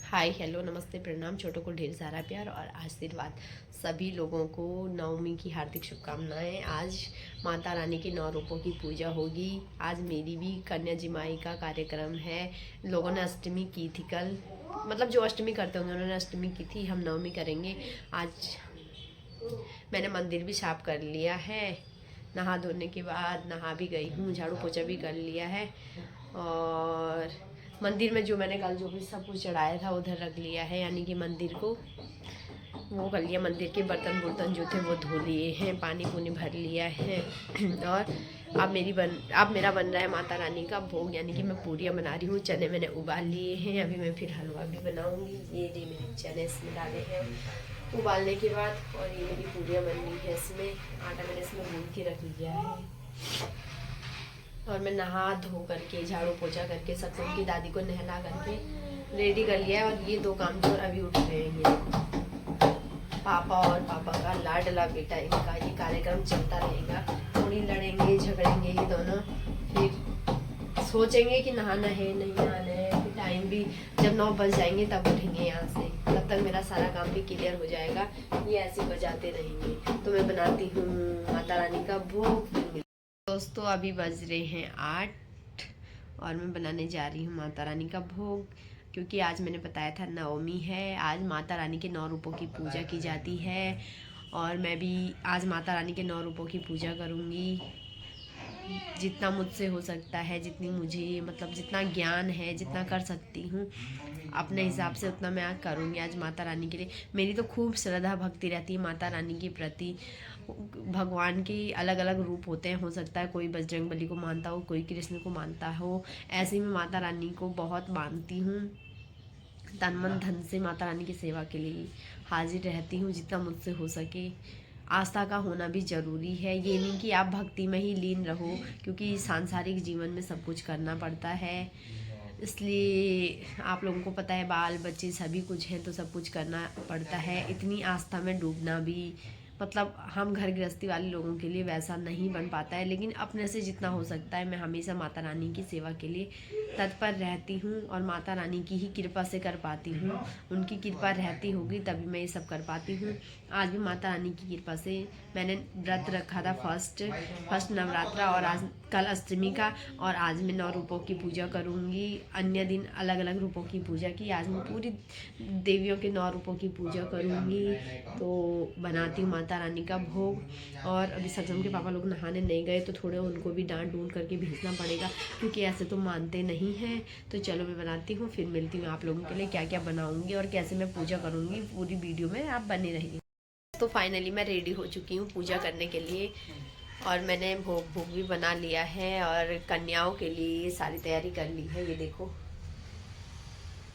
Hi hello नमस्ते प्रणाम। छोटों को ढेर सारा प्यार और आशीर्वाद। सभी लोगों को नवमी की हार्दिक शुभकामनाएं। आज माता रानी के 9 रूपों की पूजा होगी। आज मेरी भी कन्या जिमाई का कार्यक्रम है। लोगों ने अष्टमी की थी कल, मतलब जो अष्टमी करते होंगे उन्होंने अष्टमी की थी। हम नवमी करेंगे आज। मैंने मंदिर भी साफ कर लिया है। नहा धोने के बाद नहा भी गई हूँ, झाड़ू पोछा भी कर लिया है। और मंदिर में जो मैंने कल जो भी सब कुछ चढ़ाया था उधर रख लिया है, यानी कि मंदिर को वो कर लिया। मंदिर के बर्तन बुर्तन जो थे वो धो लिए हैं, पानी पुनी भर लिया है। और अब मेरा बन रहा है माता रानी का भोग, यानी कि मैं पूरियाँ बना रही हूँ। चने मैंने उबाल लिए हैं, अभी मैं फिर हलवा भी बनाऊँगी। ये मैंने चने इसमें डाले हैं उबालने के बाद, और ये मेरी पूरियाँ बन रही है। इसमें आटा मैंने इसमें गूंद के रख लिया है। और मैं नहा धो करके झाड़ू पोछा करके सत्संग की दादी को नहला करके रेडी कर लिया है। और ये 2 काम जो अभी उठ रहे हैं, ये पापा और पापा का लाडला बेटा, इनका ये कार्यक्रम चलता रहेगा। थोड़ी लड़ेंगे झगड़ेंगे ये दोनों, फिर सोचेंगे कि नहाना है नहीं नहाना है। फिर टाइम भी जब 9 बज जाएंगे तब उठेंगे यहाँ से, तब तक मेरा सारा काम भी क्लियर हो जाएगा। ये ऐसे बजाते रहेंगे। तो मैं बनाती हूँ माता रानी का भोग। दोस्तों अभी बज रहे हैं 8 और मैं बनाने जा रही हूँ माता रानी का भोग, क्योंकि आज मैंने बताया था नवमी है। आज माता रानी के 9 रूपों की पूजा की जाती है और मैं भी आज माता रानी के 9 रूपों की पूजा करूँगी। जितना मुझसे हो सकता है, जितनी मुझे मतलब जितना ज्ञान है, जितना कर सकती हूँ अपने हिसाब से उतना मैं आज करूँगी। आज माता रानी के लिए मेरी तो खूब श्रद्धा भक्ति रहती है माता रानी के प्रति। भगवान के अलग अलग रूप होते हैं, हो सकता है कोई बजरंगबली को मानता हो, कोई कृष्ण को मानता हो। ऐसे ही मैं माता रानी को बहुत मानती हूँ। तन मन धन से माता रानी की सेवा के लिए हाजिर रहती हूँ जितना मुझसे हो सके। आस्था का होना भी ज़रूरी है। ये नहीं कि आप भक्ति में ही लीन रहो, क्योंकि सांसारिक जीवन में सब कुछ करना पड़ता है। इसलिए आप लोगों को पता है, बाल बच्चे सभी कुछ हैं तो सब कुछ करना पड़ता है। इतनी आस्था में डूबना भी मतलब हम घर गृहस्थी वाले लोगों के लिए वैसा नहीं बन पाता है। लेकिन अपने से जितना हो सकता है मैं हमेशा माता रानी की सेवा के लिए तत्पर रहती हूँ और माता रानी की ही कृपा से कर पाती हूँ। उनकी कृपा रहती होगी तभी मैं ये सब कर पाती हूँ। आज भी माता रानी की कृपा से मैंने व्रत रखा था फर्स्ट नवरात्रा, और आज कल अष्टमी का, और आज मैं 9 रूपों की पूजा करूँगी। अन्य दिन अलग अलग रूपों की पूजा की, आज मैं पूरी देवियों के 9 रूपों की पूजा करूँगी। तो बनाती हूँ माता रानी का भोग। और अभी सत्संग के पापा लोग नहाने नहीं गए तो थोड़े उनको भी डांट डूंट करके भेजना पड़ेगा, क्योंकि ऐसे तो मानते नहीं हैं। तो चलो मैं बनाती हूँ, फिर मिलती हूँ आप लोगों के लिए क्या क्या बनाऊँगी और कैसे मैं पूजा करूँगी। पूरी वीडियो में आप बने रहिए। तो फाइनली मैं रेडी हो चुकी हूँ पूजा करने के लिए, और मैंने भोग भी बना लिया है और कन्याओं के लिए सारी तैयारी कर ली है। ये देखो,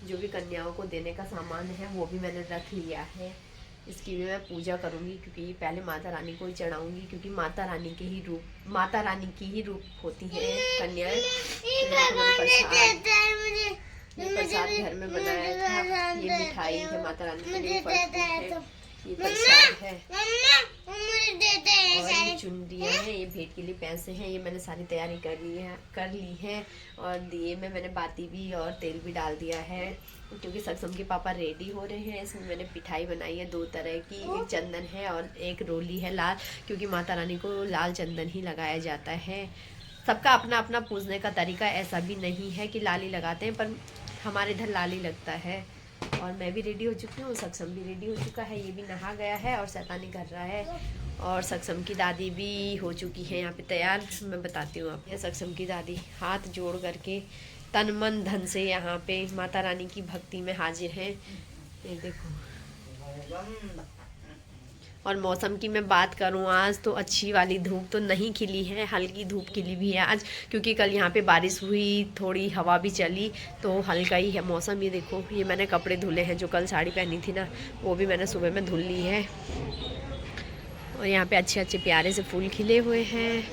जो भी कन्याओं को देने का सामान है वो भी मैंने रख लिया है। इसकी भी मैं पूजा करूँगी, क्योंकि पहले माता रानी को ही चढ़ाऊँगी, क्योंकि माता रानी की ही रूप होती है कन्याएं। प्रसाद घर में बनाया था। ये मिठाई है माता रानी के लिए, ये प्रसाद है, और ये चुनरियाँ हैं, ये भेंट के लिए पैसे हैं। ये मैंने सारी तैयारी कर ली है। और दिए में मैंने बाती भी और तेल भी डाल दिया है, क्योंकि सत्संग के पापा रेडी हो रहे हैं। इसमें मैंने पिठाई बनाई है 2 तरह की, एक चंदन है और एक रोली है लाल, क्योंकि माता रानी को लाल चंदन ही लगाया जाता है। सबका अपना अपना पूजने का तरीका, ऐसा भी नहीं है कि लाल ही लगाते हैं, पर हमारे इधर लाल ही लगता है। और मैं भी रेडी हो चुकी हूँ, सक्षम भी रेडी हो चुका है, ये भी नहा गया है और शैतानी कर रहा है। और सक्षम की दादी भी हो चुकी है यहाँ पे तैयार। मैं बताती हूँ आप, ये सक्षम की दादी हाथ जोड़ करके तन मन धन से यहाँ पे माता रानी की भक्ति में हाजिर हैं। ये देखो। और मौसम की मैं बात करूँ, आज तो अच्छी वाली धूप तो नहीं खिली है, हल्की धूप खिली भी है आज, क्योंकि कल यहाँ पे बारिश हुई, थोड़ी हवा भी चली, तो हल्का ही है मौसम। ये देखो, ये मैंने कपड़े धुले हैं, जो कल साड़ी पहनी थी ना वो भी मैंने सुबह में धुल ली है। और यहाँ पे अच्छे अच्छे प्यारे से फूल खिले हुए हैं।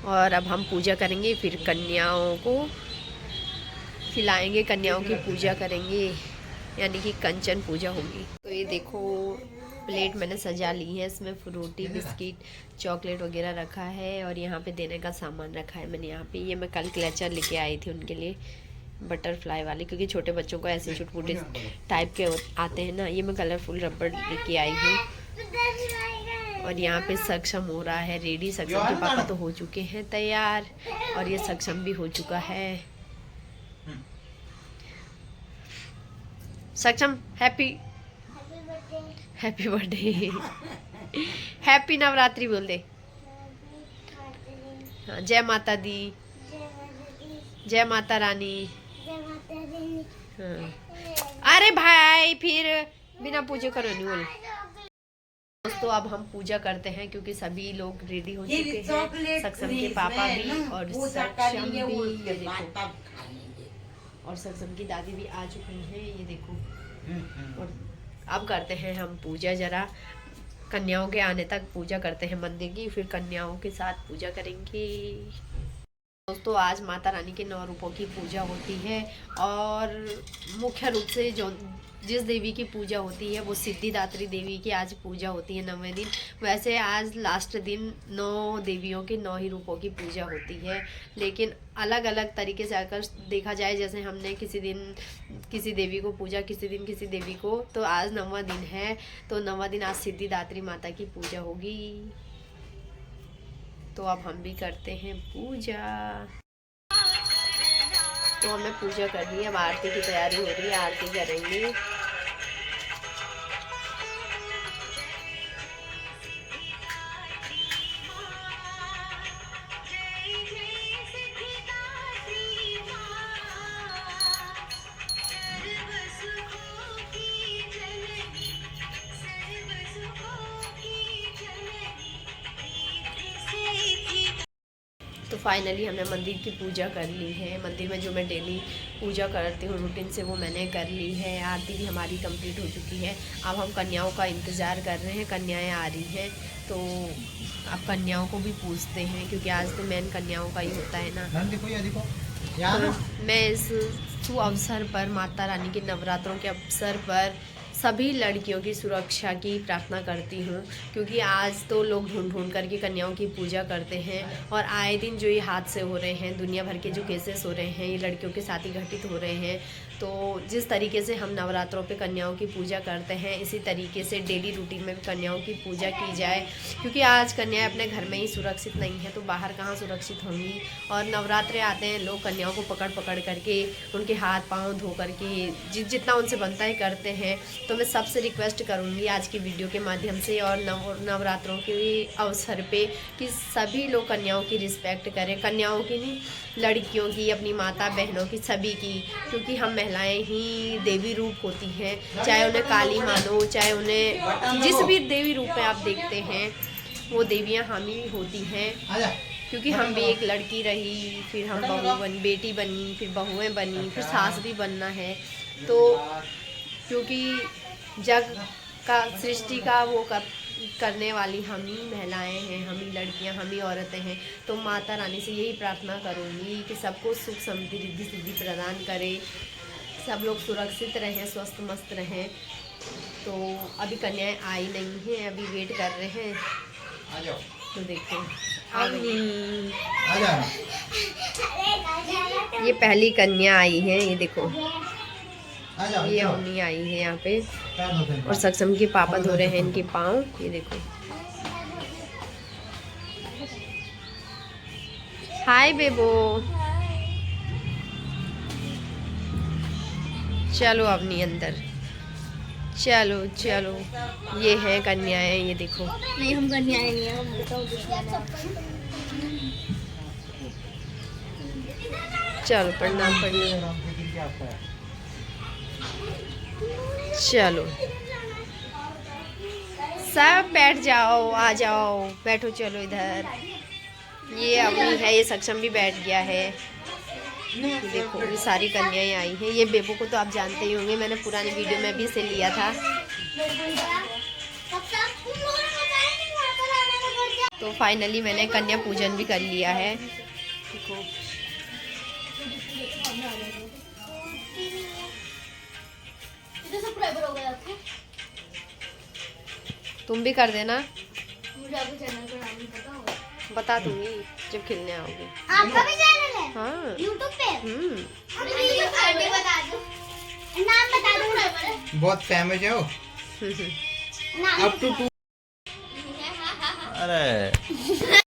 और अब हम पूजा करेंगे, फिर कन्याओं को खिलाएंगे, कन्याओं की पूजा करेंगे, यानी कि कंचन पूजा होगी। तो ये देखो, प्लेट मैंने सजा ली है, इसमें फ्रूटी बिस्किट चॉकलेट वगैरह रखा है। और यहाँ पे देने का सामान रखा है मैंने। यहाँ पे ये मैं कल क्लचर लेके आई थी उनके लिए, बटरफ्लाई वाले, क्योंकि छोटे बच्चों को ऐसे चुटपुटे टाइप के आते हैं ना। ये मैं कलरफुल रबड़ लेके आई हूँ। और यहाँ पे सक्षम हो रहा है रेडी। सक्षम के पापा तो हो चुके हैं तैयार और ये सक्षम भी हो चुका है। सक्षम हैप्पी बर्थडे, हैप्पी नवरात्रि बोल दे। हाँ, जय माता दी, जय माता रानी। हाँ। अरे भाई फिर बिना पूजे करो नहीं बोल। दोस्तों अब हम पूजा करते हैं क्योंकि सभी लोग रेडी हो चुके हैं। सक्षम के पापा भी और सक्षम भी, ये देखो, और सक्षम की दादी भी आ चुकी हैं, ये देखो। और अब करते हैं हम पूजा। जरा कन्याओं के आने तक पूजा करते हैं मंदिर की, फिर कन्याओं के साथ पूजा करेंगे। दोस्तों आज माता रानी के 9 रूपों की पूजा होती है और मुख्य रूप से जो जिस देवी की पूजा होती है वो सिद्धिदात्री देवी की आज पूजा होती है 9वें दिन। वैसे आज लास्ट दिन 9 देवियों के 9 ही रूपों की पूजा होती है, लेकिन अलग अलग तरीके से अगर देखा जाए, जैसे हमने किसी दिन किसी देवी को पूजा, किसी दिन किसी देवी को, तो आज 9वां दिन है। तो 9वां दिन आज सिद्धिदात्री माता की पूजा होगी। तो अब हम भी करते हैं पूजा। तो हमें पूजा कर ली, अब आरती की तैयारी हो रही है, आरती करेंगे। तो फाइनली हमने मंदिर की पूजा कर ली है। मंदिर में जो मैं डेली पूजा करती हूँ रूटीन से, वो मैंने कर ली है। आरती भी हमारी कंप्लीट हो चुकी है। अब हम कन्याओं का इंतज़ार कर रहे हैं, कन्याएं आ रही हैं। तो अब कन्याओं को भी पूछते हैं क्योंकि आज तो मेन कन्याओं का ही होता है ना। तो मैं इस शुभ अवसर पर, माता रानी के नवरात्रों के अवसर पर सभी लड़कियों की सुरक्षा की प्रार्थना करती हूँ, क्योंकि आज तो लोग ढूंढ ढूंढ करके कन्याओं की पूजा करते हैं और आए दिन जो ये हादसे हो रहे हैं, दुनिया भर के जो केसेस हो रहे हैं, ये लड़कियों के साथ ही घटित हो रहे हैं। तो जिस तरीके से हम नवरात्रों पे कन्याओं की पूजा करते हैं, इसी तरीके से डेली रूटीन में भी कन्याओं की पूजा की जाए, क्योंकि आज कन्याएं अपने घर में ही सुरक्षित नहीं है तो बाहर कहाँ सुरक्षित होंगी। और नवरात्रे आते हैं, लोग कन्याओं को पकड़ पकड़ करके उनके हाथ पाँव धो करके जितना उनसे बनता है करते हैं। तो मैं सबसे रिक्वेस्ट करूँगी आज की वीडियो के माध्यम से और नवरात्रों के अवसर पे कि सभी लोग कन्याओं की रिस्पेक्ट करें। कन्याओं की नहीं, लड़कियों की, अपनी माता बहनों की, सभी की, क्योंकि हम महिलाएं ही देवी रूप होती हैं। चाहे उन्हें काली मानो, चाहे उन्हें जिस भी देवी रूप में आप देखते हैं, वो देवियां हम ही होती हैं। क्योंकि हम भी एक लड़की रही, फिर हम बहू बनी, बेटी बनी, फिर बहुएं बनी, फिर सास भी बनना है। तो क्योंकि जग का, सृष्टि का वो करने वाली हम ही महिलाएं हैं, हम ही लड़कियां, हम ही औरतें हैं। तो माता रानी से यही प्रार्थना करूंगी कि सबको सुख समृद्धि रिद्धि सिद्धि प्रदान करे, सब लोग सुरक्षित रहें, स्वस्थ मस्त रहें। तो अभी कन्याएं आई नहीं हैं, अभी वेट कर रहे हैं। तो देखो ये पहली कन्या आई है, ये देखो, ये अम्मी आई है यहाँ पे और सक्षम के पापा धो रहे हैं इनके पाँव, ये देखो। हाय बेबो, चलो अम्मी अंदर, चलो चलो। ये है कन्याएं, ये देखो। नहीं हम कन्याएं नहीं है, हम बताओ चलो प्रणाम चलो सब बैठ जाओ, आ जाओ, बैठो, चलो इधर। ये अम्मी है, ये सक्षम भी बैठ गया है। देखो ये सारी कन्याएं आई हैं। ये बेबू को तो आप जानते ही होंगे, मैंने पुरानी वीडियो में भी इसे लिया था। तो फाइनली मैंने कन्या पूजन भी कर लिया है। देखो तुम भी कर देना, मुझे आपके चैनल का नाम नहीं पता होगा। बता दूंगी जब खेलने आओगे। आपका भी चैनल है? हाँ YouTube पे? बहुत फेमस है वो। Up to 2। अरे